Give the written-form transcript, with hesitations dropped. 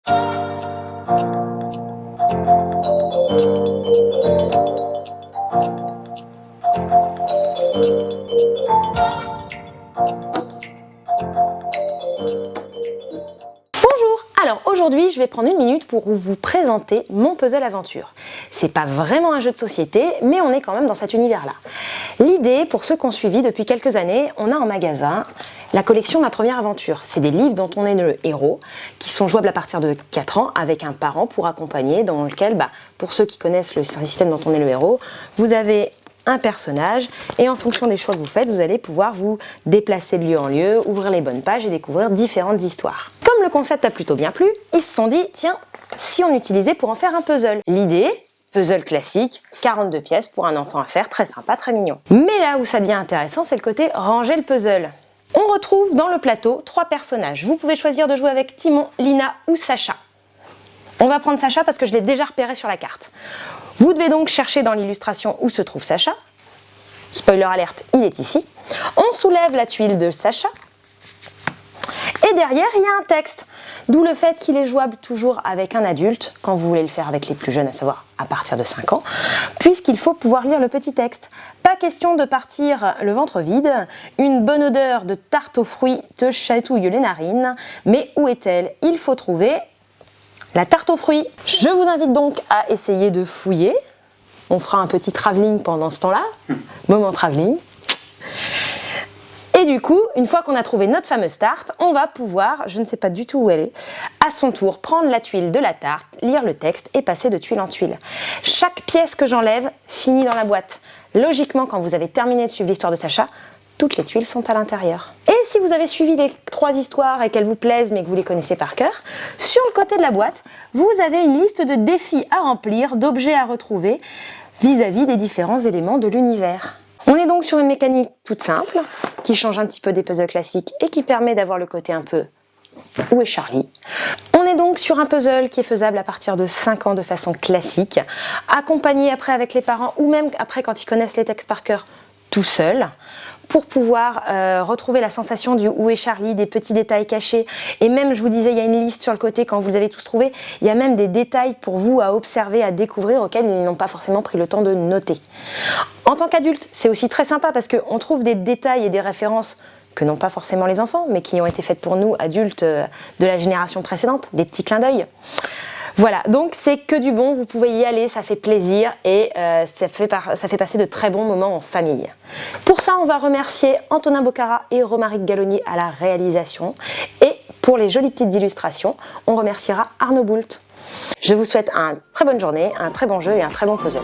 Alors aujourd'hui, je vais prendre une minute pour vous présenter mon puzzle aventure. C'est pas vraiment un jeu de société, mais on est quand même dans cet univers-là. L'idée, pour ceux qui ont suivi depuis quelques années, on a en magasin la collection Ma Première Aventure. C'est des livres dont on est le héros, qui sont jouables à partir de 4 ans, avec un parent pour accompagner, dans lequel, pour ceux qui connaissent le système dont on est le héros, vous avez un personnage et en fonction des choix que vous faites, vous allez pouvoir vous déplacer de lieu en lieu, ouvrir les bonnes pages et découvrir différentes histoires. Comme le concept a plutôt bien plu, ils se sont dit, tiens, si on utilisait pour en faire un puzzle. L'idée, puzzle classique, 42 pièces pour un enfant à faire, très sympa, très mignon. Mais là où ça devient intéressant, c'est le côté ranger le puzzle. On retrouve dans le plateau 3 personnages. Vous pouvez choisir de jouer avec Timon, Lina ou Sacha. On va prendre Sacha parce que je l'ai déjà repéré sur la carte. Vous devez donc chercher dans l'illustration où se trouve Sacha. Spoiler alerte, il est ici. On soulève la tuile de Sacha. Et derrière, il y a un texte. D'où le fait qu'il est jouable toujours avec un adulte, quand vous voulez le faire avec les plus jeunes, à savoir à partir de 5 ans, puisqu'il faut pouvoir lire le petit texte. Pas question de partir le ventre vide. Une bonne odeur de tarte aux fruits te chatouille les narines. Mais où est-elle? Il faut trouver la tarte aux fruits. Je vous invite donc à essayer de fouiller. On fera un petit travelling pendant ce temps-là. Moment travelling. Et du coup, une fois qu'on a trouvé notre fameuse tarte, on va pouvoir, je ne sais pas du tout où elle est, à son tour prendre la tuile de la tarte, lire le texte et passer de tuile en tuile. Chaque pièce que j'enlève finit dans la boîte. Logiquement, quand vous avez terminé de suivre l'histoire de Sacha, toutes les tuiles sont à l'intérieur. Et si vous avez suivi les 3 histoires et qu'elles vous plaisent mais que vous les connaissez par cœur, sur le côté de la boîte, vous avez une liste de défis à remplir, d'objets à retrouver vis-à-vis des différents éléments de l'univers. On est donc sur une mécanique toute simple, qui change un petit peu des puzzles classiques et qui permet d'avoir le côté un peu « Où est Charlie ?». On est donc sur un puzzle qui est faisable à partir de 5 ans de façon classique, accompagné après avec les parents ou même après quand ils connaissent les textes par cœur tout seul, pour pouvoir retrouver la sensation du où est Charlie, des petits détails cachés. Et même, je vous disais, il y a une liste sur le côté quand vous avez tous trouvé, il y a même des détails pour vous à observer, à découvrir, auxquels ils n'ont pas forcément pris le temps de noter. En tant qu'adulte, c'est aussi très sympa parce qu'on trouve des détails et des références que n'ont pas forcément les enfants, mais qui ont été faites pour nous, adultes de la génération précédente, des petits clins d'œil. Voilà, donc c'est que du bon, vous pouvez y aller, ça fait plaisir et ça fait passer de très bons moments en famille. Pour ça, on va remercier Antonin Bocara et Romaric Galloni à la réalisation. Et pour les jolies petites illustrations, on remerciera Arnaud Boult. Je vous souhaite une très bonne journée, un très bon jeu et un très bon puzzle.